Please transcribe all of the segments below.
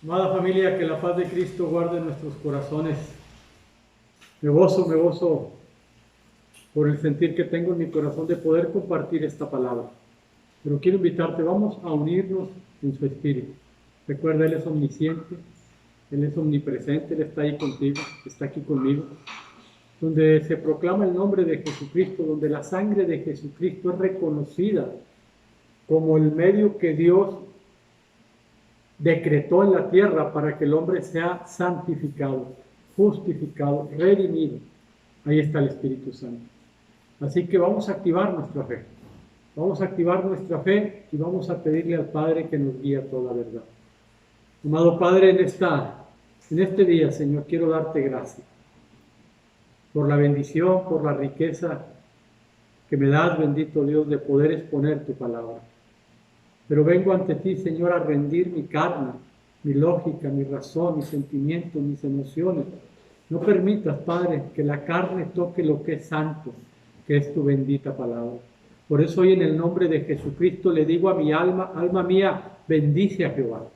Amada familia, que la paz de Cristo guarde nuestros corazones. Me gozo por el sentir que tengo en mi corazón de poder compartir esta palabra. Pero quiero invitarte, vamos a unirnos en su espíritu. Recuerda, Él es omnisciente, Él es omnipresente, Él está ahí contigo, está aquí conmigo. Donde se proclama el nombre de Jesucristo, donde la sangre de Jesucristo es reconocida como el medio que Dios decretó en la tierra para que el hombre sea santificado, justificado, redimido. Ahí está el Espíritu Santo. Así que vamos a activar nuestra fe. Vamos a activar nuestra fe y vamos a pedirle al Padre que nos guíe a toda verdad. Amado Padre, en este día, Señor, quiero darte gracias por la bendición, por la riqueza que me das, bendito Dios, de poder exponer tu palabra. Pero vengo ante ti, Señor, a rendir mi carne, mi lógica, mi razón, mis sentimientos, mis emociones. No permitas, Padre, que la carne toque lo que es santo, que es tu bendita palabra. Por eso hoy en el nombre de Jesucristo le digo a mi alma, alma mía, bendice a Jehová.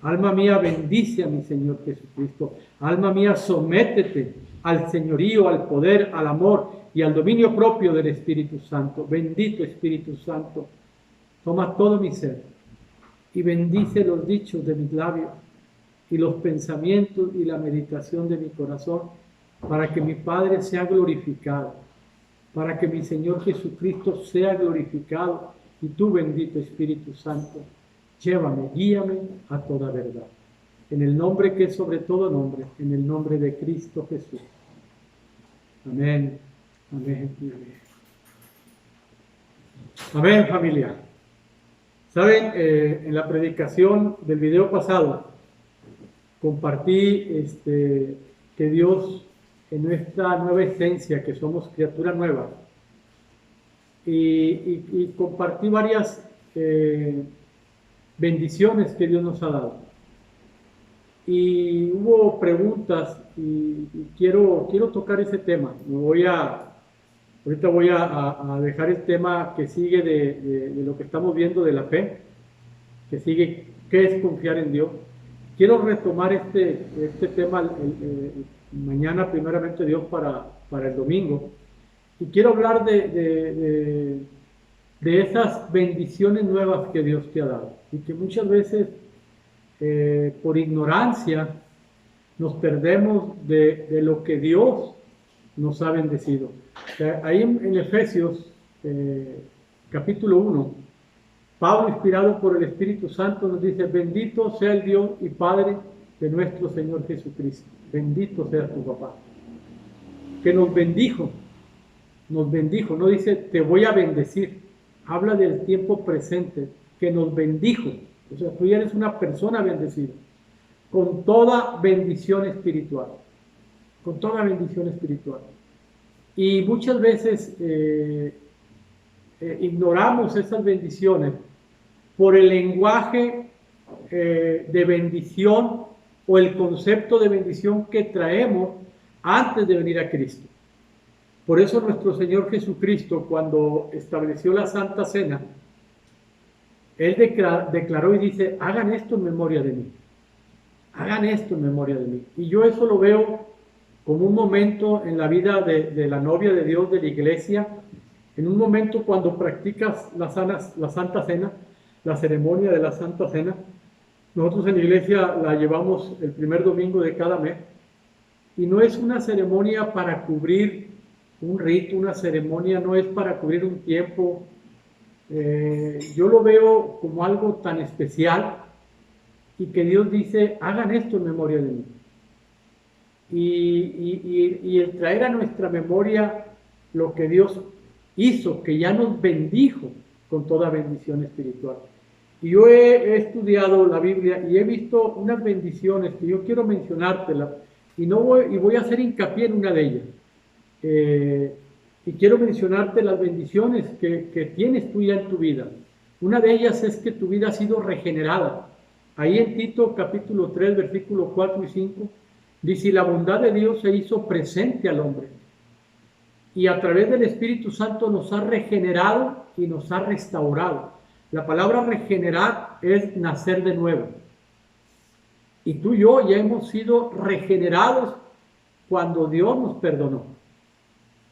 Alma mía, bendice a mi Señor Jesucristo. Alma mía, sométete al señorío, al poder, al amor y al dominio propio del Espíritu Santo. Bendito Espíritu Santo. Toma todo mi ser y bendice los dichos de mis labios y los pensamientos y la meditación de mi corazón para que mi Padre sea glorificado, para que mi Señor Jesucristo sea glorificado y tú, bendito Espíritu Santo, llévame, guíame a toda verdad. En el nombre que es sobre todo nombre, en el nombre de Cristo Jesús. Amén, amén y amén. Amén, familia. Saben, en la predicación del video pasado compartí que Dios, en nuestra nueva esencia, que somos criatura nueva, y compartí varias bendiciones que Dios nos ha dado. Y hubo preguntas y quiero tocar ese tema. Ahorita voy a dejar el tema que sigue de lo que estamos viendo de la fe, que sigue, ¿qué es confiar en Dios? Quiero retomar este tema mañana, primeramente Dios, para el domingo. Y quiero hablar de esas bendiciones nuevas que Dios te ha dado. Y que muchas veces, por ignorancia, nos perdemos de lo que Dios nos ha bendecido. Ahí en Efesios, capítulo 1, Pablo, inspirado por el Espíritu Santo, nos dice: bendito sea el Dios y Padre de nuestro Señor Jesucristo. Bendito sea tu papá. Que nos bendijo, no dice te voy a bendecir, habla del tiempo presente, que nos bendijo. O sea, tú ya eres una persona bendecida, con toda bendición espiritual, con toda bendición espiritual. Y muchas veces ignoramos esas bendiciones por el lenguaje de bendición o el concepto de bendición que traemos antes de venir a Cristo. Por eso nuestro Señor Jesucristo, cuando estableció la Santa Cena, Él declaró y dice: hagan esto en memoria de mí. Hagan esto en memoria de mí. Y yo eso lo veo como un momento en la vida de la novia de Dios, de la iglesia, en un momento cuando practicas la Santa Cena, la ceremonia de la Santa Cena. Nosotros en la iglesia la llevamos el primer domingo de cada mes, y no es una ceremonia para cubrir un rito, una ceremonia no es para cubrir un tiempo. Yo lo veo como algo tan especial, y que Dios dice: hagan esto en memoria de mí. Y el traer a nuestra memoria lo que Dios hizo, que ya nos bendijo con toda bendición espiritual. Y yo he estudiado la Biblia y he visto unas bendiciones que yo quiero mencionártelas, y voy a hacer hincapié en una de ellas. Y quiero mencionarte las bendiciones que tienes tú ya en tu vida. Una de ellas es que tu vida ha sido regenerada. Ahí en Tito capítulo 3, versículos 4 y 5, dice: la bondad de Dios se hizo presente al hombre, y a través del Espíritu Santo nos ha regenerado y nos ha restaurado. La palabra regenerar es nacer de nuevo. Y tú y yo ya hemos sido regenerados cuando Dios nos perdonó.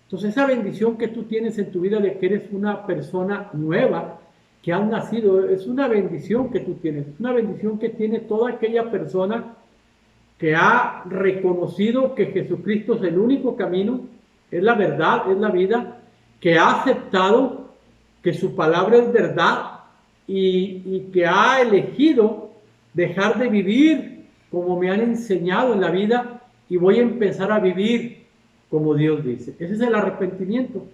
Entonces esa bendición que tú tienes en tu vida de que eres una persona nueva, que has nacido, es una bendición que tú tienes, es una bendición que tiene toda aquella persona que ha reconocido que Jesucristo es el único camino, es la verdad, es la vida, que ha aceptado que su palabra es verdad y que ha elegido dejar de vivir como me han enseñado en la vida y voy a empezar a vivir como Dios dice. Ese es el arrepentimiento.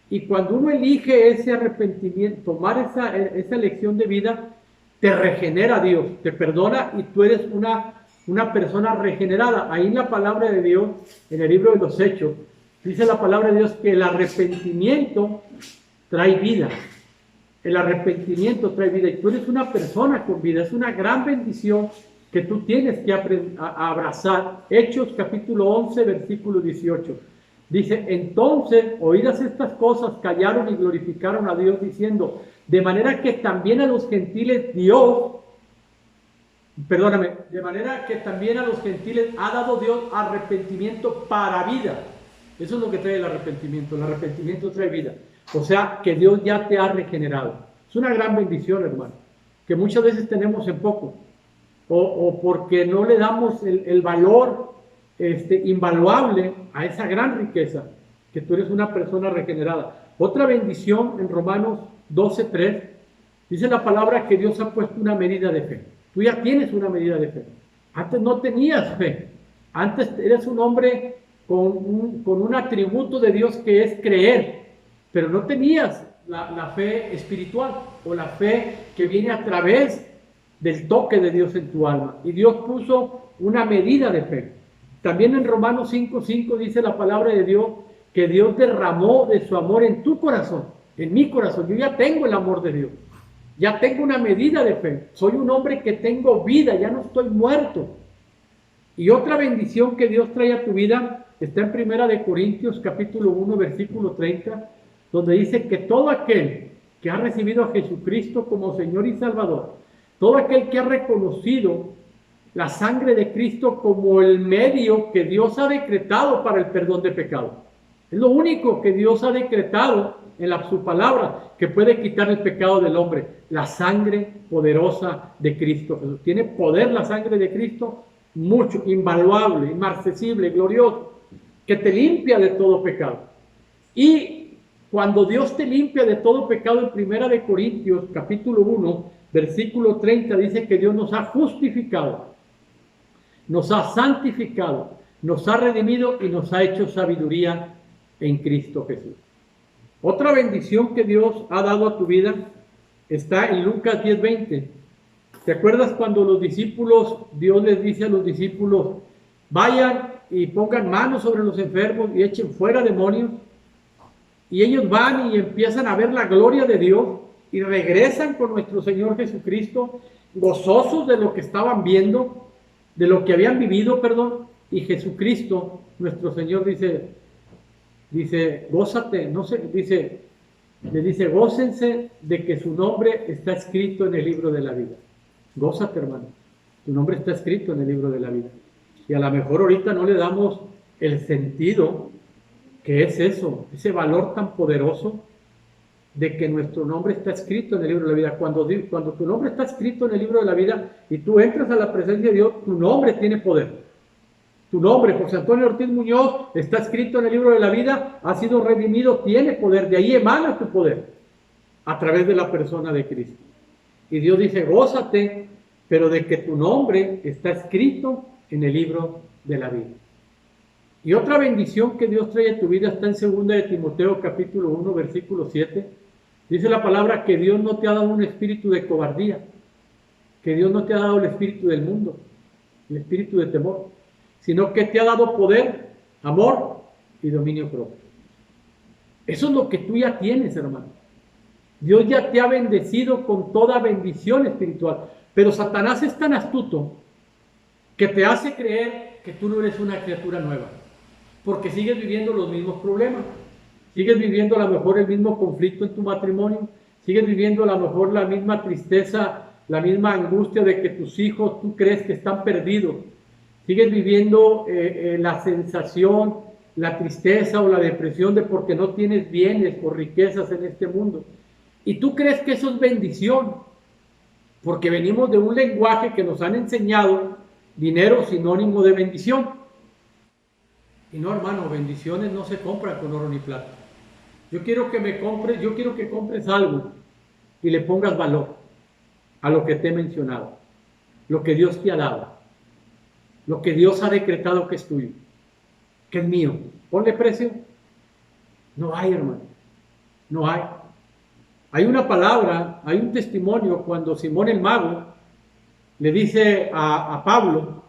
Y cuando uno elige ese arrepentimiento, tomar esa elección de vida, te regenera Dios, te perdona y tú eres una persona regenerada. Ahí en la palabra de Dios, en el libro de los Hechos, dice la palabra de Dios que el arrepentimiento trae vida. El arrepentimiento trae vida y tú eres una persona con vida. Es una gran bendición que tú tienes que a abrazar. Hechos capítulo 11, versículo 18. Dice, entonces, oídas estas cosas, callaron y glorificaron a Dios diciendo, de manera que también a los gentiles de manera que también a los gentiles ha dado Dios arrepentimiento para vida. Eso es lo que trae el arrepentimiento trae vida. O sea, que Dios ya te ha regenerado. Es una gran bendición, hermano, que muchas veces tenemos en poco, o porque no le damos el valor invaluable a esa gran riqueza, que tú eres una persona regenerada. Otra bendición en Romanos 12:3, dice la palabra que Dios ha puesto una medida de fe. Tú ya tienes una medida de fe. Antes no tenías fe. Antes eres un hombre con un atributo de Dios que es creer, pero no tenías la fe espiritual o la fe que viene a través del toque de Dios en tu alma. Y Dios puso una medida de fe. También en Romanos 5:5 dice la palabra de Dios que Dios derramó de su amor en tu corazón, en mi corazón. Yo ya tengo el amor de Dios. Ya tengo una medida de fe. Soy un hombre que tengo vida, ya no estoy muerto. Y otra bendición que Dios trae a tu vida está en 1 Corintios capítulo 1, versículo 30, donde dice que todo aquel que ha recibido a Jesucristo como Señor y Salvador, todo aquel que ha reconocido la sangre de Cristo como el medio que Dios ha decretado para el perdón de pecado. Es lo único que Dios ha decretado en su palabra que puede quitar el pecado del hombre. La sangre poderosa de Cristo Jesús. Tiene poder la sangre de Cristo, mucho, invaluable, inmarcesible, glorioso, que te limpia de todo pecado. Y cuando Dios te limpia de todo pecado, en 1 Corintios capítulo 1, versículo 30, dice que Dios nos ha justificado, nos ha santificado, nos ha redimido y nos ha hecho sabiduría en Cristo Jesús. Otra bendición que Dios ha dado a tu vida está en Lucas 10:20. ¿Te acuerdas cuando los discípulos, Dios les dice a los discípulos, vayan y pongan manos sobre los enfermos y echen fuera demonios? Y ellos van y empiezan a ver la gloria de Dios y regresan con nuestro Señor Jesucristo, gozosos de lo que estaban viendo, de lo que habían vivido, y Jesucristo, nuestro Señor, dice, gózate, le dice, gócense de que su nombre está escrito en el libro de la vida. Gózate, hermano, tu nombre está escrito en el libro de la vida. Y a lo mejor ahorita no le damos el sentido que es eso, ese valor tan poderoso de que nuestro nombre está escrito en el libro de la vida. Cuando tu nombre está escrito en el libro de la vida y tú entras a la presencia de Dios, tu nombre tiene poder. Tu nombre, José Antonio Ortiz Muñoz, está escrito en el libro de la vida, ha sido redimido, tiene poder, de ahí emana tu poder, a través de la persona de Cristo. Y Dios dice, gózate, pero de que tu nombre está escrito en el libro de la vida. Y otra bendición que Dios trae a tu vida está en 2 de Timoteo capítulo 1, versículo 7. Dice la palabra que Dios no te ha dado un espíritu de cobardía, que Dios no te ha dado el espíritu del mundo, el espíritu de temor, sino que te ha dado poder, amor y dominio propio. Eso es lo que tú ya tienes, hermano. Dios ya te ha bendecido con toda bendición espiritual, pero Satanás es tan astuto que te hace creer que tú no eres una criatura nueva, porque sigues viviendo los mismos problemas, sigues viviendo a lo mejor el mismo conflicto en tu matrimonio, sigues viviendo a lo mejor la misma tristeza la misma angustia de que tus hijos, tú crees que están perdidos. Sigues viviendo la sensación, la tristeza o la depresión de porque no tienes bienes o riquezas en este mundo. Y tú crees que eso es bendición, porque venimos de un lenguaje que nos han enseñado dinero sinónimo de bendición. Y no, hermano, bendiciones no se compran con oro ni plata. Yo quiero que compres algo y le pongas valor a lo que te he mencionado, lo que Dios te ha dado, lo que Dios ha decretado que es tuyo, que es mío. Ponle precio. No hay, hermano, no hay. Hay una palabra, hay un testimonio cuando Simón el Mago le dice a Pablo,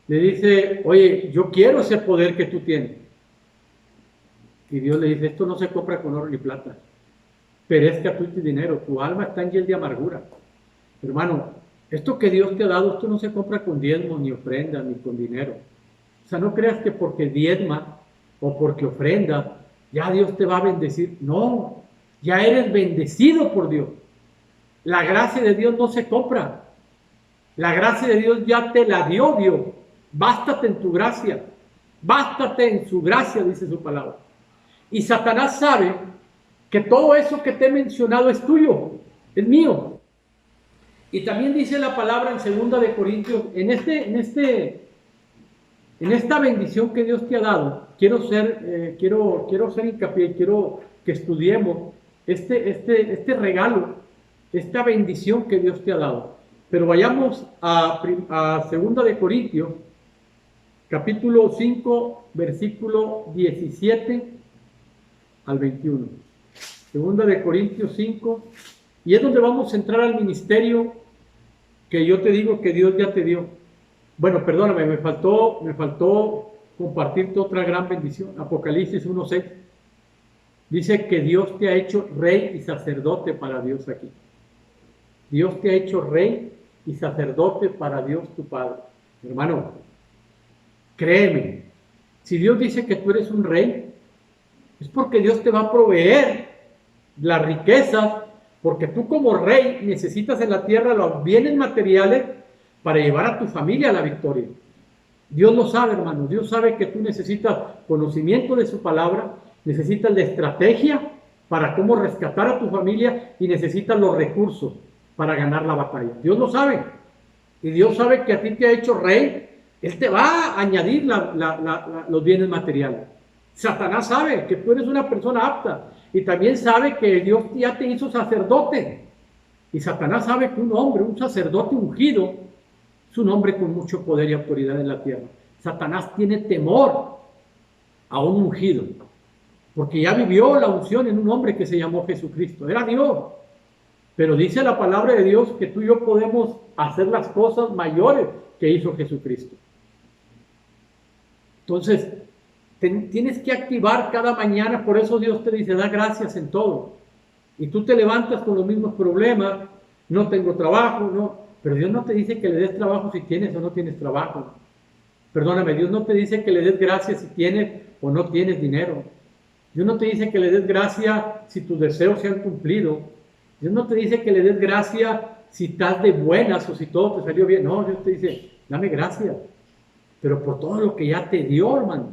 le dice, oye, yo quiero ese poder que tú tienes. Y Dios le dice, esto no se compra con oro ni plata. Perezca tu dinero, tu alma está en hiel de amargura. Hermano, esto que Dios te ha dado, esto no se compra con diezmos, ni ofrendas, ni con dinero. O sea, no creas que porque diezma o porque ofrenda, ya Dios te va a bendecir. No, ya eres bendecido por Dios. La gracia de Dios no se compra. La gracia de Dios ya te la dio Dios. Bástate en tu gracia. Bástate en su gracia, dice su palabra. Y Satanás sabe que todo eso que te he mencionado es tuyo, es mío. Y también dice la palabra en 2 de Corintios, en esta bendición que Dios te ha dado, quiero hacer hincapié, quiero que estudiemos este regalo, esta bendición que Dios te ha dado. Pero vayamos a 2 de Corintios, capítulo 5, versículo 17 al 21. 2 de Corintios 5, y es donde vamos a entrar al ministerio que yo te digo que Dios ya te dio. Bueno, perdóname, me faltó compartirte otra gran bendición. Apocalipsis 1:6 dice que Dios te ha hecho rey y sacerdote para Dios aquí. Dios te ha hecho rey y sacerdote para Dios tu Padre. Hermano, créeme, si Dios dice que tú eres un rey, es porque Dios te va a proveer la riqueza, porque tú como rey necesitas en la tierra los bienes materiales para llevar a tu familia a la victoria. Dios lo sabe, hermano. Dios sabe que tú necesitas conocimiento de su palabra, necesitas la estrategia para cómo rescatar a tu familia y necesitas los recursos para ganar la batalla. Dios lo sabe. Y Dios sabe que a ti te ha hecho rey. Él te va a añadir los bienes materiales. Satanás sabe que tú eres una persona apta y también sabe que Dios ya te hizo sacerdote. Y Satanás sabe que un sacerdote ungido, es un hombre con mucho poder y autoridad en la tierra. Satanás tiene temor a un ungido, porque ya vivió la unción en un hombre que se llamó Jesucristo. Era Dios. Pero dice la palabra de Dios que tú y yo podemos hacer las cosas mayores que hizo Jesucristo. Entonces, tienes que activar cada mañana, por eso Dios te dice, da gracias en todo. Y tú te levantas con los mismos problemas, no tengo trabajo, no. Pero Dios no te dice que le des trabajo si tienes o no tienes trabajo. Perdóname, Dios no te dice que le des gracias si tienes o no tienes dinero. Dios no te dice que le des gracias si tus deseos se han cumplido. Dios no te dice que le des gracias si estás de buenas o si todo te salió bien. No, Dios te dice, dame gracias. Pero por todo lo que ya te dio, hermano.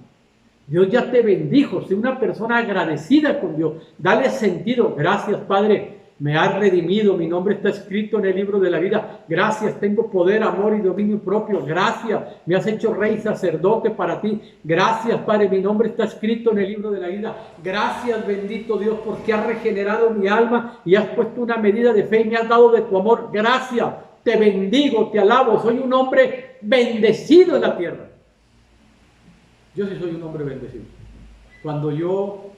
Dios ya te bendijo. Sé una persona agradecida con Dios. Dale sentido. Gracias, Padre. Me has redimido. Mi nombre está escrito en el libro de la vida. Gracias. Tengo poder, amor y dominio propio. Gracias. Me has hecho rey y sacerdote para ti. Gracias, Padre. Mi nombre está escrito en el libro de la vida. Gracias, bendito Dios, porque has regenerado mi alma y has puesto una medida de fe y me has dado de tu amor. Gracias. Te bendigo, te alabo. Soy un hombre bendecido en la tierra. Yo sí soy un hombre bendecido. Cuando yo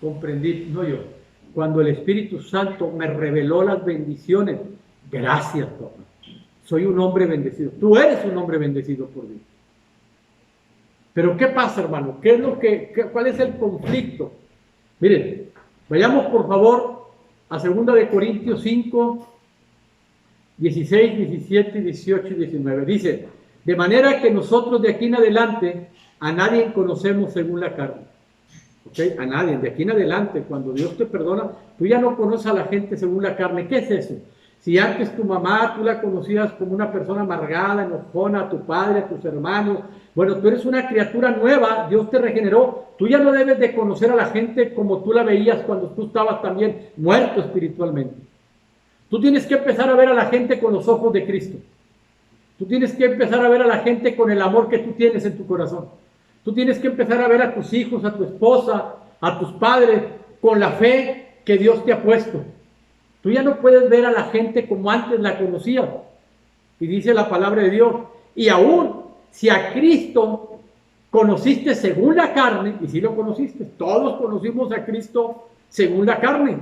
comprendí, cuando el Espíritu Santo me reveló las bendiciones, gracias, Dios. Soy un hombre bendecido. Tú eres un hombre bendecido por Dios. Pero ¿qué pasa, hermano? ¿Cuál es el conflicto? Miren, vayamos por favor a 2 de Corintios 5, 16, 17, 18 y 19. Dice, de manera que nosotros de aquí en adelante a nadie conocemos según la carne. ¿Okay? A nadie. De aquí en adelante, cuando Dios te perdona, tú ya no conoces a la gente según la carne. ¿Qué es eso? Si antes tu mamá, tú la conocías como una persona amargada, enojona, a tu padre, a tus hermanos, bueno, tú eres una criatura nueva, Dios te regeneró, tú ya no debes de conocer a la gente como tú la veías cuando tú estabas también muerto espiritualmente. Tú tienes que empezar a ver a la gente con los ojos de Cristo. Tú tienes que empezar a ver a la gente con el amor que tú tienes en tu corazón. Tú tienes que empezar a ver a tus hijos, a tu esposa, a tus padres, con la fe que Dios te ha puesto. Tú ya no puedes ver a la gente como antes la conocías. Y dice la palabra de Dios. Y aún si a Cristo conociste según la carne, y si lo conociste, todos conocimos a Cristo según la carne.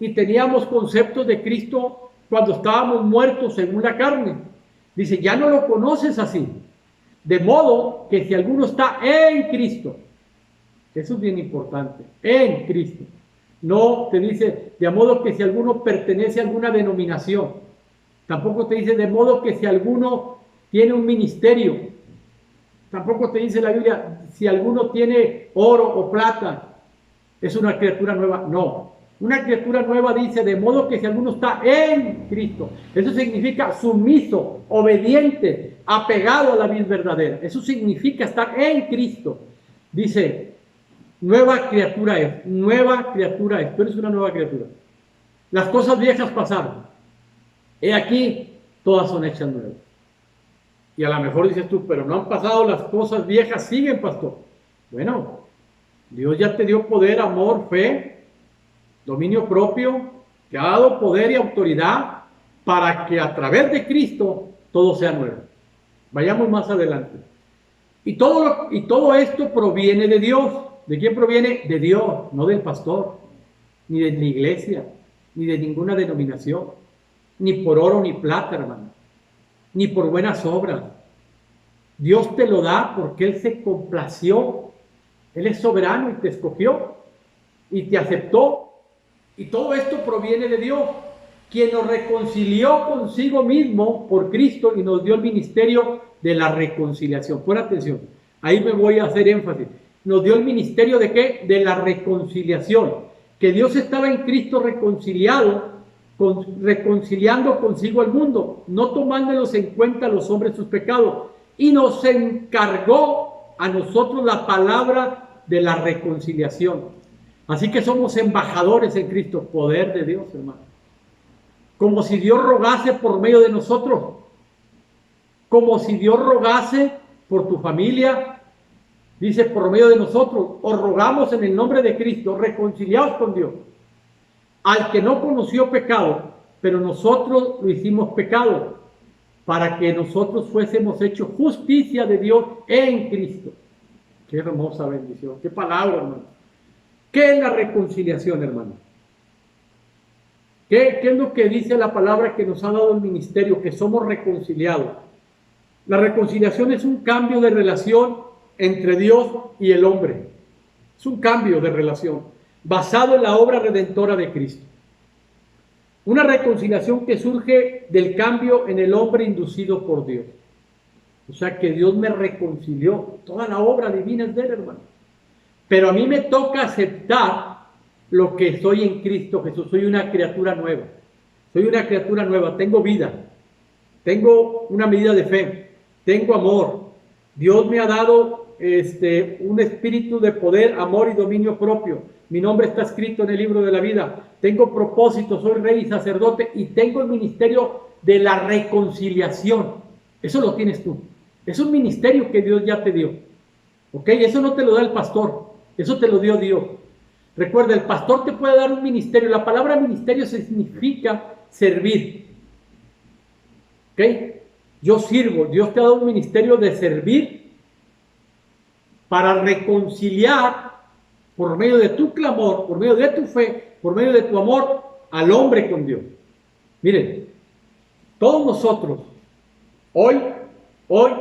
Y teníamos conceptos de Cristo cuando estábamos muertos según la carne. Dice, ya no lo conoces así. De modo que si alguno está en Cristo, eso es bien importante, en Cristo. No te dice, de modo que si alguno pertenece a alguna denominación. Tampoco te dice, de modo que si alguno tiene un ministerio. Tampoco te dice la Biblia, si alguno tiene oro o plata, es una criatura nueva. No, una criatura nueva dice, de modo que si alguno está en Cristo. Eso significa sumiso, obediente, apegado a la vida verdadera. Eso significa estar en Cristo. Dice, nueva criatura es, nueva criatura es. Tú eres una nueva criatura. Las cosas viejas pasaron. He aquí, todas son hechas nuevas. Y a lo mejor dices tú, pero no han pasado las cosas viejas, siguen, pastor. Bueno, Dios ya te dio poder, amor, fe, dominio propio, te ha dado poder y autoridad para que a través de Cristo todo sea nuevo. Vayamos más adelante. Y todo esto proviene de Dios. ¿De quién proviene? De Dios, no del pastor, ni de la iglesia, ni de ninguna denominación, ni por oro ni plata, hermano, ni por buenas obras. Dios te lo da porque Él se complació. Él es soberano y te escogió y te aceptó. Y todo esto proviene de Dios, quien nos reconcilió consigo mismo por Cristo y nos dio el ministerio de la reconciliación. Pon atención, ahí me voy a hacer énfasis. Nos dio el ministerio de ¿qué? De la reconciliación. Que Dios estaba en Cristo reconciliando consigo al mundo, no tomándolos en cuenta los hombres sus pecados. Y nos encargó a nosotros la palabra de la reconciliación. Así que somos embajadores en Cristo, poder de Dios, hermano. Como si Dios rogase por medio de nosotros. Como si Dios rogase por tu familia. Dice, por medio de nosotros, os rogamos en el nombre de Cristo, reconciliaos con Dios. Al que no conoció pecado, pero nosotros lo hicimos pecado, para que nosotros fuésemos hechos justicia de Dios en Cristo. Qué hermosa bendición, qué palabra, hermano. ¿Qué es la reconciliación, hermano? ¿Qué es lo que dice la palabra que nos ha dado el ministerio? Que somos reconciliados. La reconciliación es un cambio de relación entre Dios y el hombre. Es un cambio de relación basado en la obra redentora de Cristo. Una reconciliación que surge del cambio en el hombre inducido por Dios. O sea que Dios me reconcilió. Toda la obra divina es de Él, hermano. Pero a mí me toca aceptar lo que soy en Cristo Jesús. Soy una criatura nueva. Soy una criatura nueva. Tengo vida. Tengo una medida de fe. Tengo amor. Dios me ha dado un espíritu de poder, amor y dominio propio. Mi nombre está escrito en el libro de la vida. Tengo propósito. Soy rey y sacerdote. Y tengo el ministerio de la reconciliación. Eso lo tienes tú. Es un ministerio que Dios ya te dio. ¿Ok? Eso no te lo da el pastor. Eso te lo dio Dios. Recuerda, el pastor te puede dar un ministerio. La palabra ministerio significa servir. ¿Ok? Yo sirvo. Dios te ha dado un ministerio de servir para reconciliar por medio de tu clamor, por medio de tu fe, por medio de tu amor al hombre con Dios. Miren, todos nosotros, hoy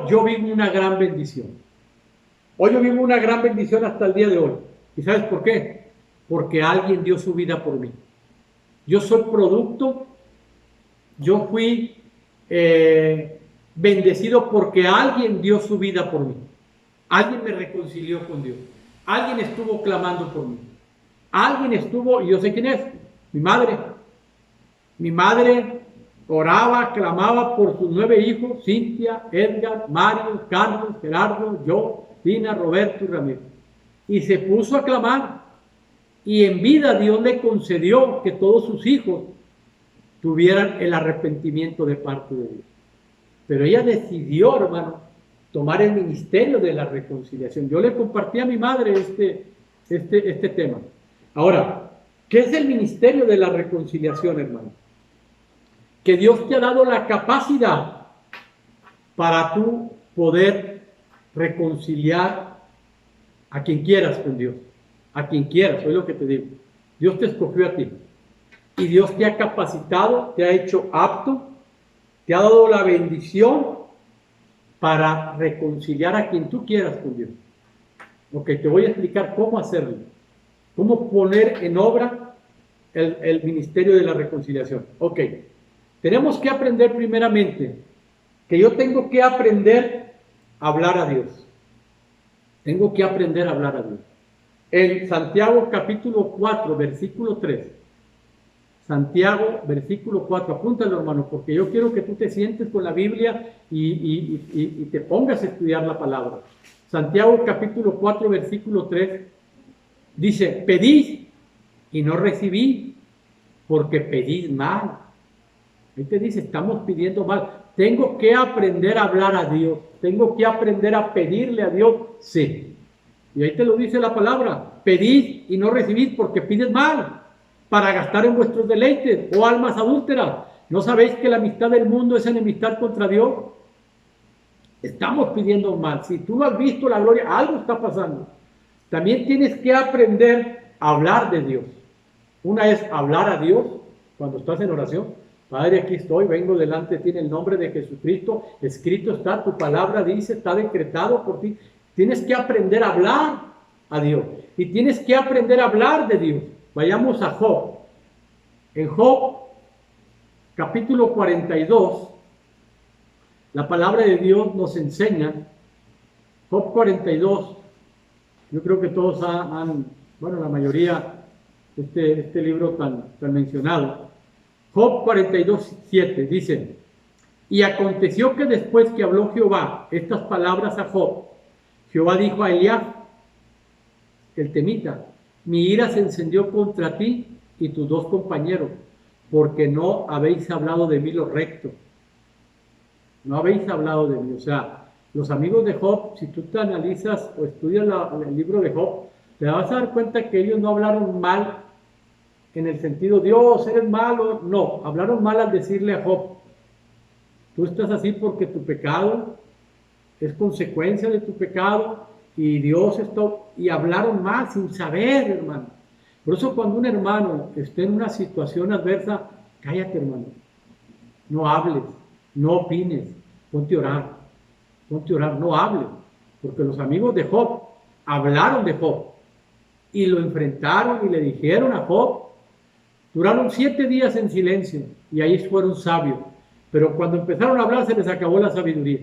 yo vivo una gran bendición. Hoy yo vivo una gran bendición hasta el día de hoy. ¿Y sabes por qué? Porque alguien dio su vida por mí. Yo soy producto, yo fui bendecido porque alguien dio su vida por mí. Alguien me reconcilió con Dios. Alguien estuvo clamando por mí. Alguien estuvo, y yo sé quién es, mi madre. Mi madre oraba, clamaba por sus 9 hijos, Cintia, Edgar, Mario, Carlos, Gerardo, yo, Tina, Roberto y Ramiro. Y se puso a clamar. Y en vida Dios le concedió que todos sus hijos tuvieran el arrepentimiento de parte de Dios. Pero ella decidió, hermano, tomar el ministerio de la reconciliación. Yo le compartí a mi madre este tema. Ahora, ¿qué es el ministerio de la reconciliación, hermano? Que Dios te ha dado la capacidad para tú poder reconciliar a quien quieras con Dios. A quien quieras, oye lo que te digo. Dios te escogió a ti. Y Dios te ha capacitado, te ha hecho apto, te ha dado la bendición para reconciliar a quien tú quieras con Dios. Ok, te voy a explicar cómo hacerlo. Cómo poner en obra el ministerio de la reconciliación. Ok, tenemos que aprender primeramente que yo tengo que aprender a hablar a Dios. Tengo que aprender a hablar a Dios. En Santiago capítulo 4, versículo 3. Santiago, versículo 4. Apúntalo, hermano, porque yo quiero que tú te sientes con la Biblia y te pongas a estudiar la palabra. Santiago capítulo 4, versículo 3. Dice, pedid y no recibí, porque pedid mal. Ahí te dice, estamos pidiendo mal. Tengo que aprender a hablar a Dios. Tengo que aprender a pedirle a Dios. Sí. Y ahí te lo dice la palabra. Pedid y no recibid, porque pides mal, para gastar en vuestros deleites, oh almas adúlteras. ¿No sabéis que la amistad del mundo es enemistad contra Dios? Estamos pidiendo mal. Si tú no has visto la gloria, algo está pasando. También tienes que aprender a hablar de Dios. Una es hablar a Dios cuando estás en oración. Padre, aquí estoy, vengo delante de ti en el nombre de Jesucristo. Escrito está, tu palabra dice, está decretado por ti. Tienes que aprender a hablar a Dios. Y tienes que aprender a hablar de Dios. Vayamos a Job. En Job, capítulo 42, la palabra de Dios nos enseña, Job 42, yo creo que todos bueno, la mayoría, este libro tan mencionado. Job 42, 7 dice, y aconteció que después que habló Jehová estas palabras a Job, Jehová dijo a Eliab, el temita, mi ira se encendió contra ti y tus 2 compañeros, porque no habéis hablado de mí lo recto. No habéis hablado de mí. O sea, los amigos de Job, si tú te analizas o estudias el libro de Job, te vas a dar cuenta que ellos no hablaron mal en el sentido, Dios, eres malo. No, hablaron mal al decirle a Job, tú estás así porque tu pecado es consecuencia de tu pecado y Dios y hablaron mal sin saber, hermano. Por eso cuando un hermano esté en una situación adversa, cállate, hermano. No hables, no opines, ponte a orar, no hables. Porque los amigos de Job hablaron de Job y lo enfrentaron y le dijeron a Job, duraron 7 días en silencio y ahí fueron sabios. Pero cuando empezaron a hablar se les acabó la sabiduría.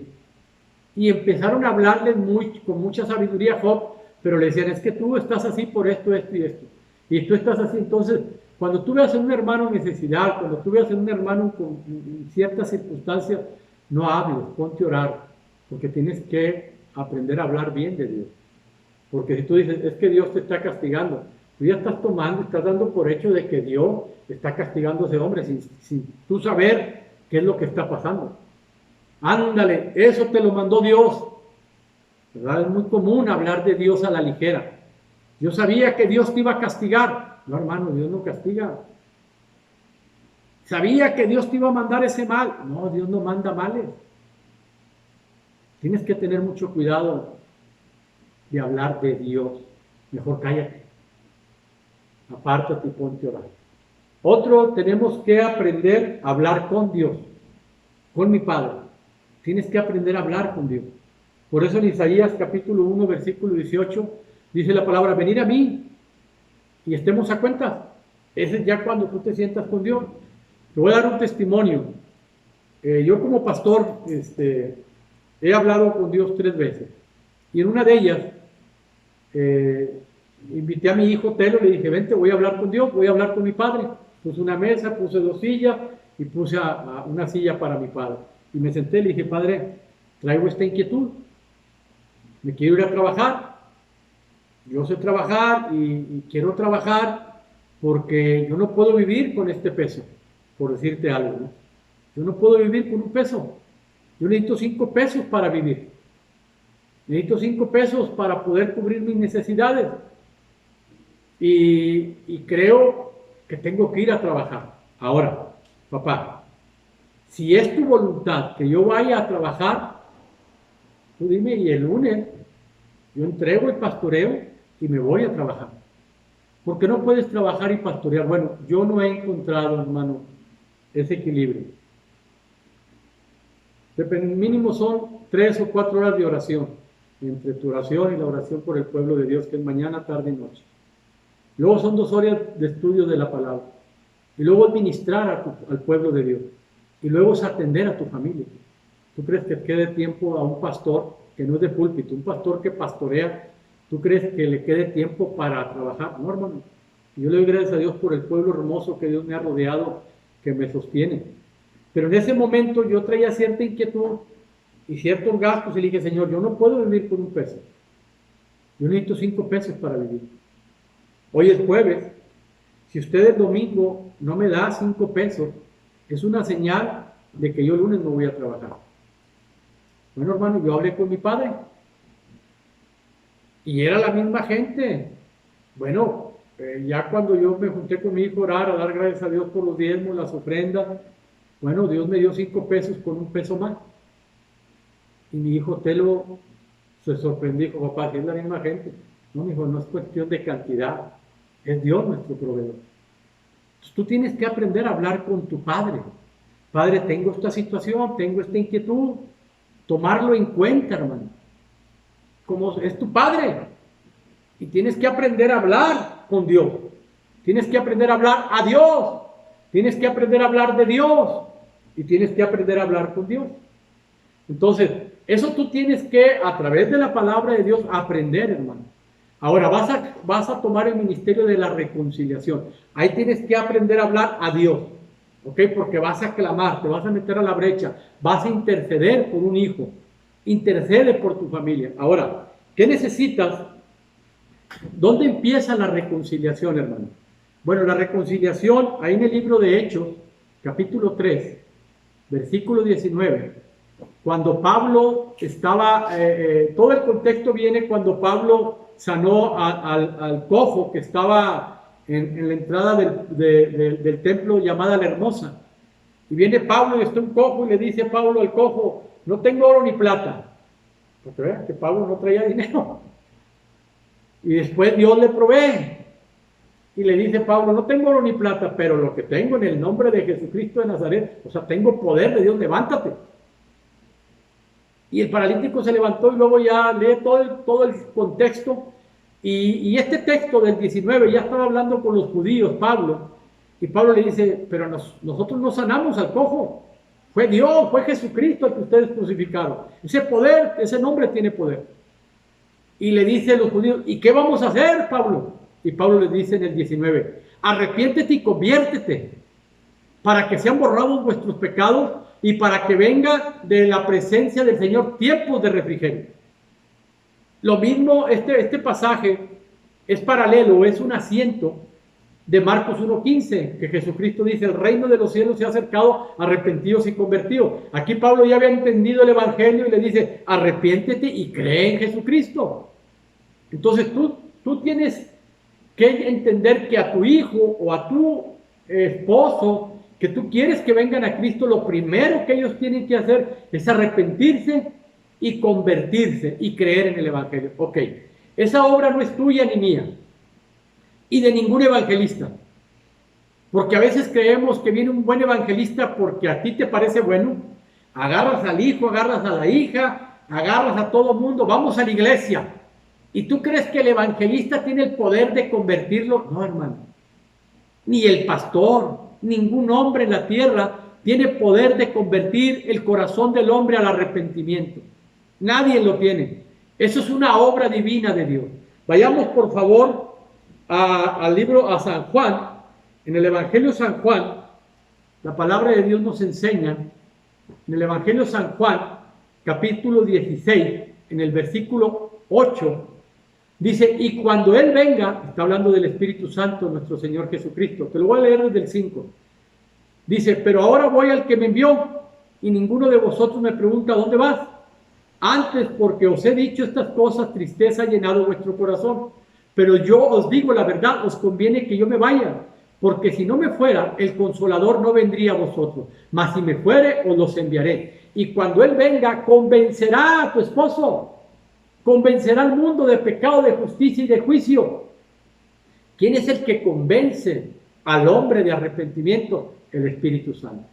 Y empezaron a hablarles con mucha sabiduría a Job, pero le decían, es que tú estás así por esto, esto y esto. Y tú estás así. Entonces, cuando tú veas a un hermano en necesidad, cuando tú veas a un hermano en ciertas circunstancias, no hables, ponte a orar, porque tienes que aprender a hablar bien de Dios. Porque si tú dices, es que Dios te está castigando, tú ya estás estás dando por hecho de que Dios está castigando a ese hombre sin tú saber qué es lo que está pasando. Ándale, eso te lo mandó Dios. ¿Verdad? Es muy común hablar de Dios a la ligera. Yo sabía que Dios te iba a castigar. No, hermano, Dios no castiga. Sabía que Dios te iba a mandar ese mal. No, Dios no manda males. Tienes que tener mucho cuidado de hablar de Dios. Mejor cállate. Apártate y ponte a orar. Otro, tenemos que aprender a hablar con Dios, con mi Padre. Tienes que aprender a hablar con Dios. Por eso en Isaías capítulo 1, versículo 18, dice la palabra, venid a mí y estemos a cuenta. Ese es ya cuando tú te sientas con Dios. Te voy a dar un testimonio. Yo como pastor he hablado con Dios 3 veces. Y en una de ellas invité a mi hijo Telo, le dije, vente, voy a hablar con Dios, voy a hablar con mi Padre. Puse una mesa, puse 2 sillas y puse a una silla para mi padre. Y me senté y le dije, padre, traigo esta inquietud. Me quiero ir a trabajar. Yo sé trabajar y quiero trabajar porque yo no puedo vivir con este peso, por decirte algo, ¿no? Yo no puedo vivir con un peso. Yo necesito 5 pesos para vivir. Necesito 5 pesos para poder cubrir mis necesidades. Y creo que tengo que ir a trabajar. Ahora, papá, si es tu voluntad que yo vaya a trabajar, tú dime, y el lunes yo entrego el pastoreo y me voy a trabajar. Porque no puedes trabajar y pastorear. Bueno, yo no he encontrado, hermano, ese equilibrio. Mínimo son 3 o 4 horas de oración, entre tu oración y la oración por el pueblo de Dios, que es mañana, tarde y noche. Luego son 2 horas de estudio de la palabra. Y luego administrar al pueblo de Dios. Y luego es atender a tu familia. ¿Tú crees que quede tiempo a un pastor que no es de púlpito, un pastor que pastorea? ¿Tú crees que le quede tiempo para trabajar? No, hermano. Yo le doy gracias a Dios por el pueblo hermoso que Dios me ha rodeado, que me sostiene. Pero en ese momento yo traía cierta inquietud y ciertos gastos y le dije, Señor, yo no puedo vivir con un peso. Yo necesito 5 pesos para vivir. Hoy es jueves. Si usted el domingo no me da 5 pesos, es una señal de que yo el lunes no voy a trabajar. Bueno, hermano, yo hablé con mi padre. Y era la misma gente. Bueno, ya cuando yo me junté con mi hijo a orar, a dar gracias a Dios por los diezmos, las ofrendas, bueno, Dios me dio 5 pesos con 1 peso más. Y mi hijo Telo se sorprendió, dijo, papá, si es la misma gente. No, mi hijo, no es cuestión de cantidad, es Dios nuestro proveedor. Entonces, tú tienes que aprender a hablar con tu padre. Padre, tengo esta situación, tengo esta inquietud, tomarlo en cuenta, hermano. Como es tu padre. Y tienes que aprender a hablar con Dios. Tienes que aprender a hablar a Dios. Tienes que aprender a hablar de Dios. Y tienes que aprender a hablar con Dios. Entonces, eso tú tienes que, a través de la palabra de Dios, aprender, hermano. Ahora, vas a tomar el ministerio de la reconciliación. Ahí tienes que aprender a hablar a Dios. ¿Ok? Porque vas a clamar, te vas a meter a la brecha, vas a interceder por un hijo. Intercede por tu familia. Ahora, ¿qué necesitas? ¿Dónde empieza la reconciliación, hermano? Bueno, la reconciliación, ahí en el libro de Hechos, capítulo 3, versículo 19, cuando Pablo estaba, todo el contexto viene cuando Pablo sanó al cojo que estaba en la entrada del templo llamada La Hermosa. Y viene Pablo y está un cojo y le dice Pablo al cojo, no tengo oro ni plata. Porque vean que Pablo no traía dinero. Y después Dios le provee. Y le dice Pablo, no tengo oro ni plata, pero lo que tengo en el nombre de Jesucristo de Nazaret, o sea, tengo poder de Dios, levántate. Y el paralítico se levantó y luego ya lee todo el contexto. Y este texto del 19 ya estaba hablando con los judíos, Pablo. Y Pablo le dice, pero nosotros no sanamos al cojo. Fue Dios, fue Jesucristo el que ustedes crucificaron. Ese poder, ese nombre tiene poder. Y le dice a los judíos, ¿y qué vamos a hacer, Pablo? Y Pablo les dice en el 19, arrepiéntete y conviértete, para que sean borrados vuestros pecados y para que venga de la presencia del Señor tiempos de refrigerio. Lo mismo, este pasaje es paralelo, es un asiento de Marcos 1:15, que Jesucristo dice, el reino de los cielos se ha acercado, arrepentidos y convertidos. Aquí Pablo ya había entendido el evangelio y le dice, arrepiéntete y cree en Jesucristo. Entonces tú tienes que entender que a tu hijo o a tu esposo, que tú quieres que vengan a Cristo, lo primero que ellos tienen que hacer es arrepentirse y convertirse y creer en el evangelio. Ok, esa obra no es tuya ni mía. Y de ningún evangelista. Porque a veces creemos que viene un buen evangelista porque a ti te parece bueno. Agarras al hijo, agarras a la hija, agarras a todo mundo, vamos a la iglesia. ¿Y tú crees que el evangelista tiene el poder de convertirlo? No, hermano. Ni el pastor, ningún hombre en la tierra tiene poder de convertir el corazón del hombre al arrepentimiento. Nadie lo tiene. Eso es una obra divina de Dios. Vayamos, por favor, al libro, a San Juan, en el Evangelio de San Juan, La palabra de Dios nos enseña en el Evangelio de San Juan, capítulo 16, en el versículo 8, dice, y cuando Él venga, está hablando del Espíritu Santo, nuestro Señor Jesucristo, te lo voy a leer desde el 5, dice, pero ahora voy al que me envió, y ninguno de vosotros me pregunta, ¿dónde vas? Antes, porque os he dicho estas cosas, tristeza ha llenado vuestro corazón, pero yo os digo la verdad, os conviene que yo me vaya, porque si no me fuera, el Consolador no vendría a vosotros, mas si me fuere, os los enviaré. Y cuando Él venga, convencerá a tu esposo, convencerá al mundo de pecado, de justicia y de juicio. ¿Quién es el que convence al hombre de arrepentimiento? El Espíritu Santo.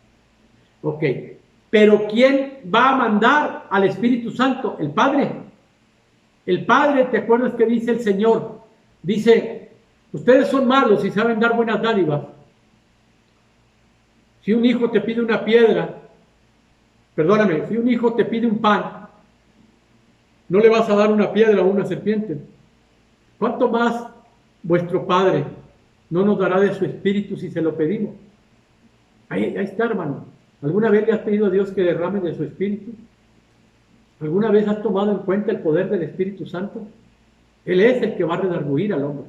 Ok, pero ¿quién va a mandar al Espíritu Santo? El Padre. El Padre, ¿te acuerdas que dice el Señor? Dice, ustedes son malos y saben dar buenas dádivas. Si un hijo te pide una piedra, perdóname, si un hijo te pide un pan, no le vas a dar una piedra o una serpiente. ¿Cuánto más vuestro Padre no nos dará de su Espíritu si se lo pedimos? Ahí está, hermano. ¿Alguna vez le has pedido a Dios que derrame de su Espíritu? ¿Alguna vez has tomado en cuenta el poder del Espíritu Santo? Él es el que va a redarguir al hombre.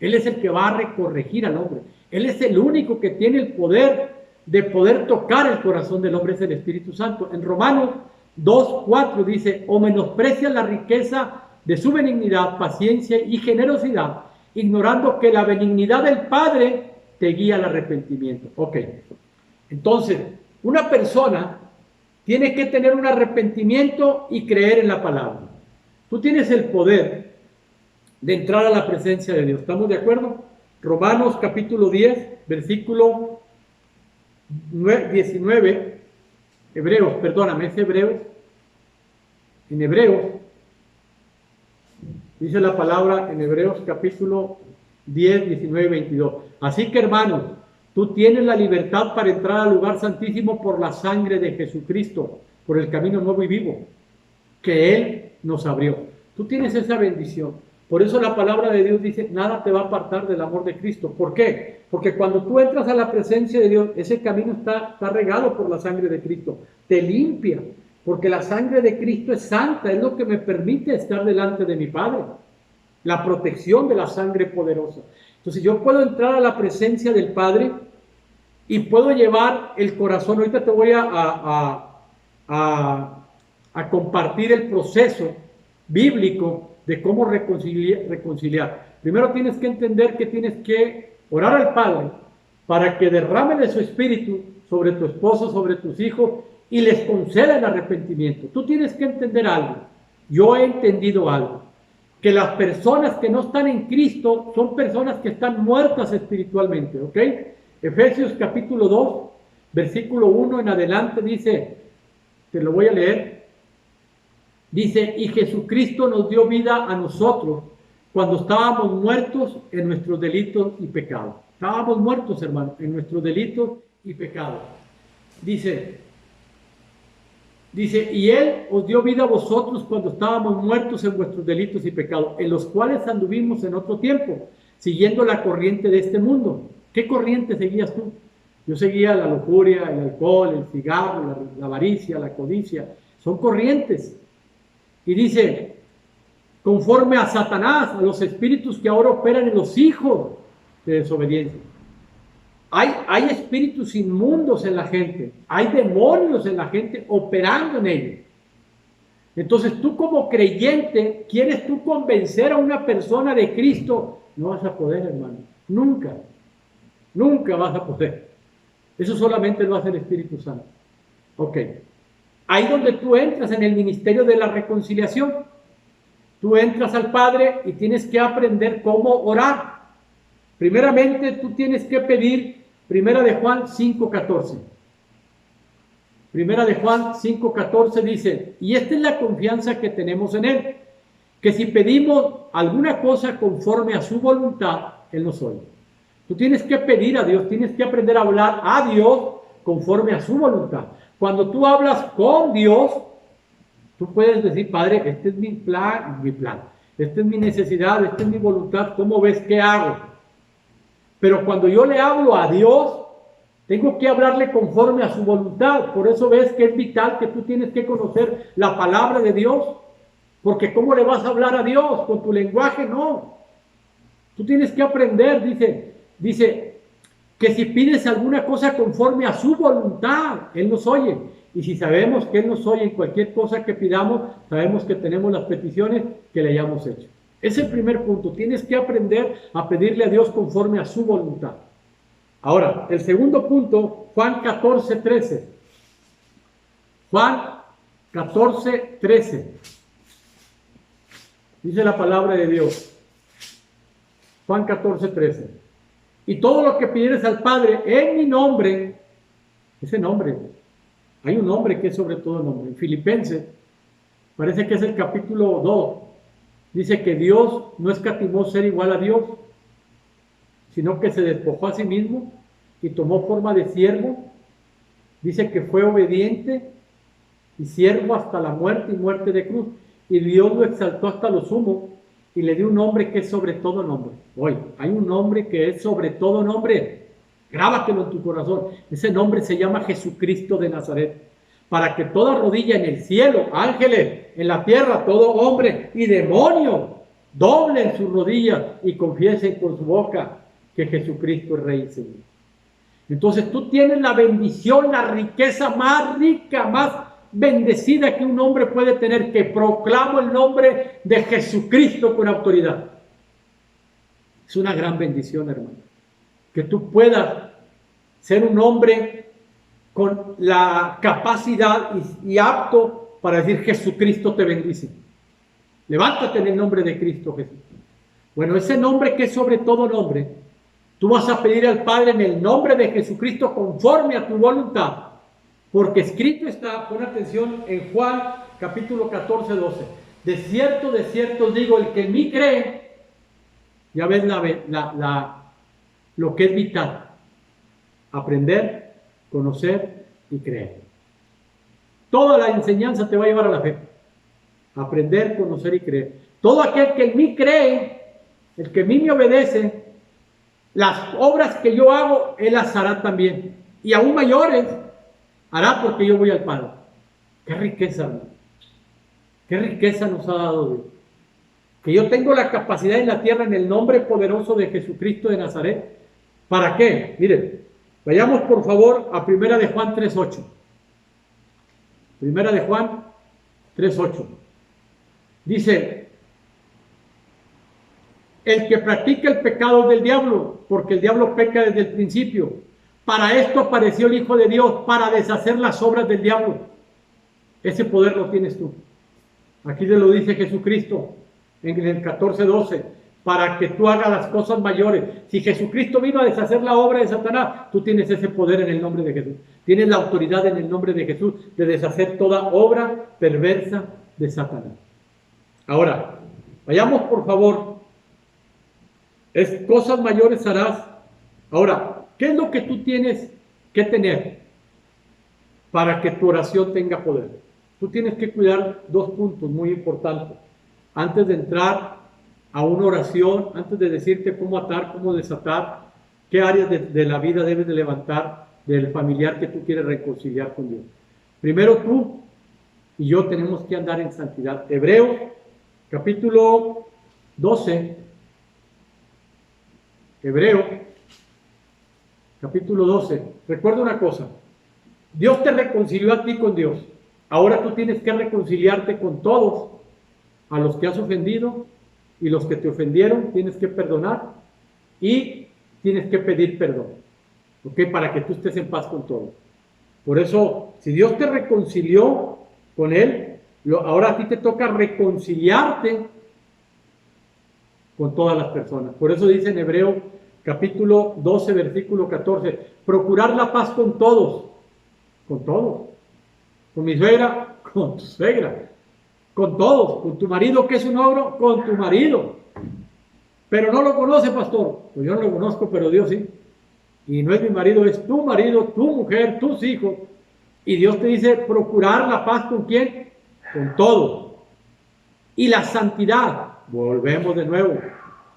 Él es el que va a recorregir al hombre. Él es el único que tiene el poder de poder tocar el corazón del hombre, es el Espíritu Santo. En Romanos 2:4 dice, o menosprecia la riqueza de su benignidad, paciencia y generosidad, ignorando que la benignidad del Padre te guía al arrepentimiento. Ok, entonces, una persona tiene que tener un arrepentimiento y creer en la palabra. Tú tienes el poder de entrar a la presencia de Dios. ¿Estamos de acuerdo? Romanos capítulo 10, versículo 19, Hebreos, perdóname, es Hebreos. En Hebreos, dice la palabra en Hebreos capítulo 10, 19 y 22. Así que, hermanos, tú tienes la libertad para entrar al lugar santísimo por la sangre de Jesucristo, por el camino nuevo y vivo que Él nos abrió. Tú tienes esa bendición. Por eso la palabra de Dios dice, nada te va a apartar del amor de Cristo. ¿Por qué? Porque cuando tú entras a la presencia de Dios, ese camino está regado por la sangre de Cristo. Te limpia, porque la sangre de Cristo es santa, es lo que me permite estar delante de mi Padre. La protección de la sangre poderosa. Entonces yo puedo entrar a la presencia del Padre y puedo llevar el corazón. Ahorita te voy a compartir el proceso bíblico de cómo reconciliar. Primero tienes que entender que tienes que orar al Padre para que derrame de su Espíritu sobre tu esposo, sobre tus hijos y les conceda el arrepentimiento. Tú tienes que entender algo. Yo he entendido algo. Que las personas que no están en Cristo son personas que están muertas espiritualmente, ¿ok? Efesios capítulo 2, versículo 1 en adelante dice, te lo voy a leer, dice, y Jesucristo nos dio vida a nosotros cuando estábamos muertos en nuestros delitos y pecados. Estábamos muertos, hermano, en nuestros delitos y pecados. Dice, y Él os dio vida a vosotros cuando estábamos muertos en vuestros delitos y pecados, en los cuales anduvimos en otro tiempo, siguiendo la corriente de este mundo. ¿Qué corriente seguías tú? Yo seguía la lujuria, el alcohol, el cigarro, la avaricia, la codicia. Son corrientes. Y dice, conforme a Satanás, a los espíritus que ahora operan en los hijos de desobediencia. Hay espíritus inmundos en la gente, hay demonios en la gente operando en ellos. Entonces tú como creyente, ¿quieres tú convencer a una persona de Cristo? No vas a poder, hermano, nunca vas a poder. Eso solamente lo hace el Espíritu Santo. Ok, ahí donde tú entras en el ministerio de la reconciliación, tú entras al Padre y tienes que aprender cómo orar. Primeramente tú tienes que pedir Primera de Juan 5:14. Primera de Juan 5:14 dice, y esta es la confianza que tenemos en Él, que si pedimos alguna cosa conforme a su voluntad, Él nos oye. Tú tienes que pedir a Dios, tienes que aprender a hablar a Dios conforme a su voluntad. Cuando tú hablas con Dios, tú puedes decir, Padre, este es mi plan, esta es mi necesidad, esta es mi voluntad, ¿cómo ves? ¿Qué hago? Pero cuando yo le hablo a Dios, Tengo que hablarle conforme a su voluntad. Por eso ves que es vital que tú tienes que conocer la palabra de Dios. Porque ¿cómo le vas a hablar a Dios? Con tu lenguaje, no. Tú tienes que aprender, dice que si pides alguna cosa conforme a su voluntad, Él nos oye. Y si sabemos que Él nos oye en cualquier cosa que pidamos, sabemos que tenemos las peticiones que le hayamos hecho. Es el primer punto. Tienes que aprender a pedirle a Dios conforme a su voluntad. Ahora, el segundo punto, Juan 14:13. Juan 14:13. Dice la palabra de Dios. Juan 14:13. Y todo lo que pidieres al Padre en mi nombre, ese nombre, hay un nombre que es sobre todo nombre. En Filipenses, parece que es el capítulo 2, dice que Dios no escatimó ser igual a Dios, sino que se despojó a sí mismo y tomó forma de siervo. Dice que fue obediente y siervo hasta la muerte y muerte de cruz. Y Dios lo exaltó hasta lo sumo y le dio un nombre que es sobre todo nombre. Hoy hay un nombre que es sobre todo nombre. Grábatelo en tu corazón. Ese nombre se llama Jesucristo de Nazaret. Para que toda rodilla en el cielo, ángeles, en la tierra, todo hombre y demonio doblen sus rodillas y confiesen con su boca que Jesucristo es Rey y Señor. Entonces tú tienes la bendición, la riqueza más rica, más bendecida que un hombre puede tener, que proclamo el nombre de Jesucristo con autoridad. Es una gran bendición, hermano, que tú puedas ser un hombre con la capacidad y apto para decir Jesucristo te bendice. Levántate en el nombre de Cristo Jesús. Bueno, ese nombre que es sobre todo nombre, tú vas a pedir al Padre en el nombre de Jesucristo conforme a tu voluntad. Porque escrito está, pon atención, en Juan capítulo 14:12. De cierto os digo, el que en mí cree, ya ves lo que es vital. Aprender, conocer y creer. Toda la enseñanza te va a llevar a la fe. Aprender, conocer y creer. Todo aquel que en mí cree, el que en mí me obedece, las obras que yo hago, Él las hará también. Y aún mayores hará, porque yo voy al Padre. Qué riqueza, hermano. Qué riqueza nos ha dado Dios. Que yo tengo la capacidad en la tierra, en el nombre poderoso de Jesucristo de Nazaret. ¿Para qué? Miren, vayamos por favor a 1 de Juan 3:8. 1 de Juan 3:8. Dice: el que practica el pecado es del diablo, porque el diablo peca desde el principio. Para esto apareció el Hijo de Dios, para deshacer las obras del diablo. Ese poder lo tienes tú. Aquí te lo dice Jesucristo en el 14:12, para que tú hagas las cosas mayores. Si Jesucristo vino a deshacer la obra de Satanás, tú tienes ese poder en el nombre de Jesús. Tienes la autoridad en el nombre de Jesús de deshacer toda obra perversa de Satanás. Ahora, vayamos por favor. Es cosas mayores harás. Ahora, ¿qué es lo que tú tienes que tener para que tu oración tenga poder? Tú tienes que cuidar dos puntos muy importantes. Antes de entrar a una oración, antes de decirte cómo atar, cómo desatar, qué áreas de la vida debes de levantar del familiar que tú quieres reconciliar con Dios. Primero tú y yo tenemos que andar en santidad. Hebreos, capítulo 12. Hebreos, capítulo 12. Recuerda una cosa. Dios te reconcilió a ti con Dios. Ahora tú tienes que reconciliarte con todos. A los que has ofendido y los que te ofendieron, tienes que perdonar y tienes que pedir perdón. ¿Ok? Para que tú estés en paz con todos. Por eso, si Dios te reconcilió con Él, ahora a ti te toca reconciliarte con todas las personas. Por eso dice en Hebreos capítulo 12, versículo 14, procurar la paz con todos. Con todos. Con mi suegra, con tu suegra. Con todos. Con tu marido, que es un ogro, con tu marido. Pero no lo conoce, pastor. Pues yo no lo conozco, pero Dios sí. Y no es mi marido, es tu marido, tu mujer, tus hijos. Y Dios te dice procurar la paz con quién? Con todos. Y la santidad. Volvemos de nuevo.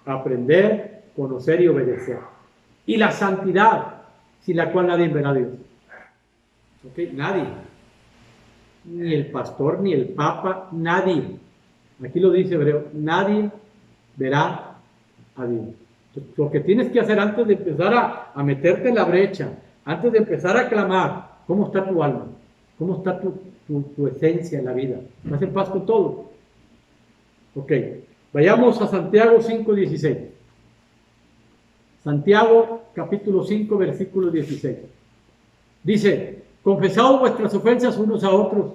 Aprender, conocer y obedecer. Y la santidad. sin la cual nadie verá a Dios. ¿Ok? Nadie. Ni el pastor, ni el papa, nadie. Aquí lo dice Hebreo, nadie verá a Dios. Entonces, lo que tienes que hacer antes de empezar a meterte en la brecha, antes de empezar a clamar, ¿cómo está tu alma? ¿Cómo está tu esencia en la vida? ¿Estás en paz con todo? Ok, vayamos a Santiago 5:16. Santiago capítulo 5, versículo 16. Dice, confesaos vuestras ofensas unos a otros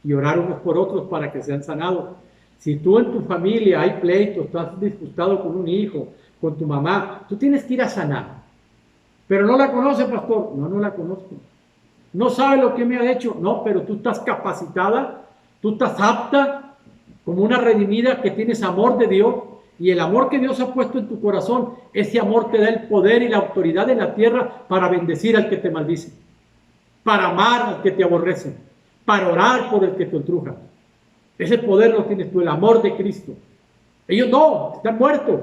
y orar unos por otros para que sean sanados. Si tú en tu familia hay pleitos, estás disgustado con un hijo, con tu mamá, tú tienes que ir a sanar. Pero no la conoce, pastor. No, no la conozco. No sabe lo que me ha hecho. No, pero tú estás capacitada, tú estás apta como una redimida que tienes amor de Dios. Y el amor que Dios ha puesto en tu corazón, ese amor te da el poder y la autoridad en la tierra para bendecir al que te maldice, para amar al que te aborrece, para orar por el que te truja. Ese poder lo tienes tú, el amor de Cristo. Ellos no, están muertos.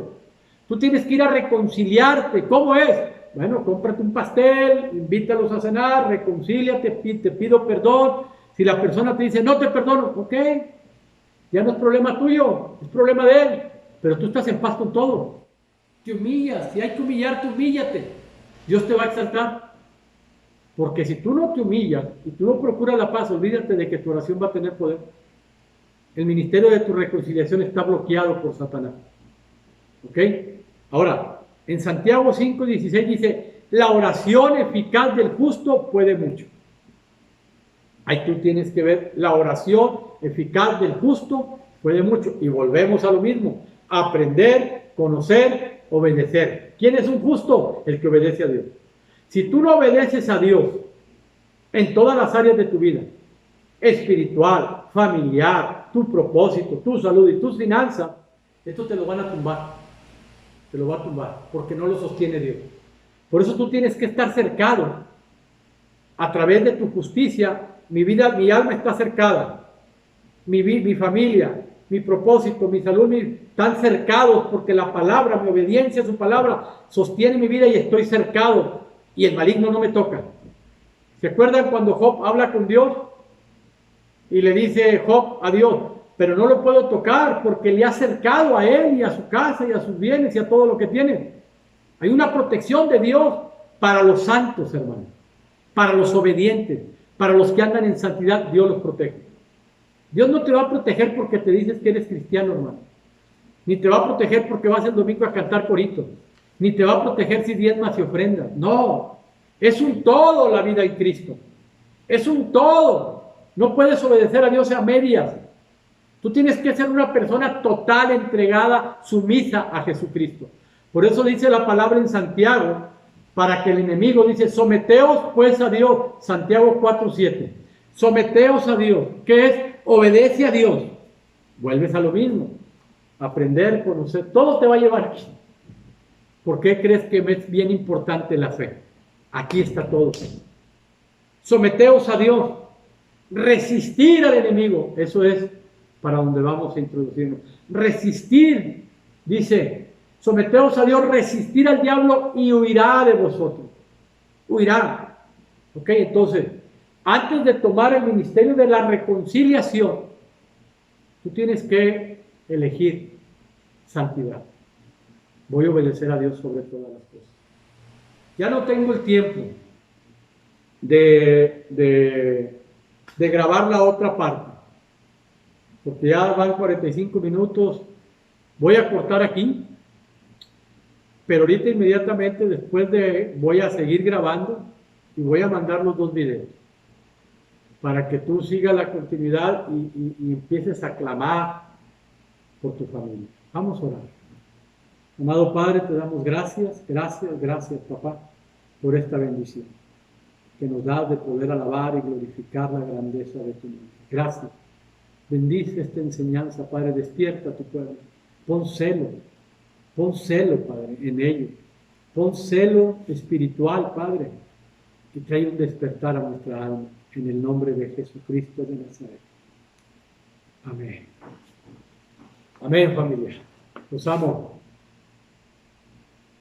Tú tienes que ir a reconciliarte. ¿Cómo es? Bueno, cómprate un pastel, invítalos a cenar, reconcíliate, te pido perdón. Si la persona te dice, no te perdono, ok, ya no es problema tuyo, es problema de él. Pero tú estás en paz con todo. Te humillas, si hay que humillarte, humíllate. Dios te va a exaltar. Porque si tú no te humillas y tú no procuras la paz, olvídate de que tu oración va a tener poder. El ministerio de tu reconciliación está bloqueado por Satanás. ¿Ok? Ahora, en Santiago 5:16 dice, la oración eficaz del justo puede mucho. Ahí tú tienes que ver, la oración eficaz del justo puede mucho. Y volvemos a lo mismo, aprender, conocer, obedecer. ¿Quién es un justo? El que obedece a Dios. Si tú no obedeces a Dios en todas las áreas de tu vida, espiritual, familiar, tu propósito, tu salud y tus finanzas, esto te lo van a tumbar. Te lo va a tumbar, porque no lo sostiene Dios. Por eso tú tienes que estar cercado. A través de tu justicia, mi vida, mi alma está cercada. Mi familia, mi propósito, mi salud, están cercados porque la palabra, mi obediencia a su palabra, sostiene mi vida y estoy cercado. Y el maligno no me toca. ¿Se acuerdan cuando Job habla con Dios? Y le dice Job a Dios, pero no lo puedo tocar porque le ha acercado a él y a su casa y a sus bienes y a todo lo que tiene. Hay una protección de Dios para los santos, hermanos, para los obedientes, para los que andan en santidad, Dios los protege. Dios no te va a proteger porque te dices que eres cristiano, hermano. Ni te va a proteger porque vas el domingo a cantar coritos. Ni te va a proteger si diezmas y ofrendas. No, es un todo la vida en Cristo. Es un todo. No puedes obedecer a Dios a medias. Tú tienes que ser una persona total, entregada, sumisa a Jesucristo. Por eso dice la palabra en Santiago, para que el enemigo dice, someteos pues a Dios. Santiago 4:7. Someteos a Dios. ¿Qué es? Obedece a Dios. Vuelves a lo mismo. Aprender, conocer, todo te va a llevar aquí. ¿Por qué crees que es bien importante la fe? Aquí está todo. Someteos a Dios. Resistir al enemigo. Eso es para donde vamos a introducirnos. Resistir, dice, someteos a Dios, resistir al diablo y huirá de vosotros. Huirá. Ok, entonces, antes de tomar el ministerio de la reconciliación, tú tienes que elegir santidad. Voy a obedecer a Dios sobre todas las cosas. Ya no tengo el tiempo de grabar la otra parte, porque ya van 45 minutos. Voy a cortar aquí, pero ahorita inmediatamente después voy a seguir grabando y voy a mandar los 2 videos para que tú sigas la continuidad y empieces a clamar por tu familia. Vamos a orar. Amado Padre, te damos gracias, papá, por esta bendición que nos das de poder alabar y glorificar la grandeza de tu nombre. Gracias. Bendice esta enseñanza, Padre, despierta a tu pueblo. Pon celo, Padre, en ello. Pon celo espiritual, Padre, que traiga un despertar a nuestra alma, en el nombre de Jesucristo de Nazaret. Amén. Amén, familia. Los amo.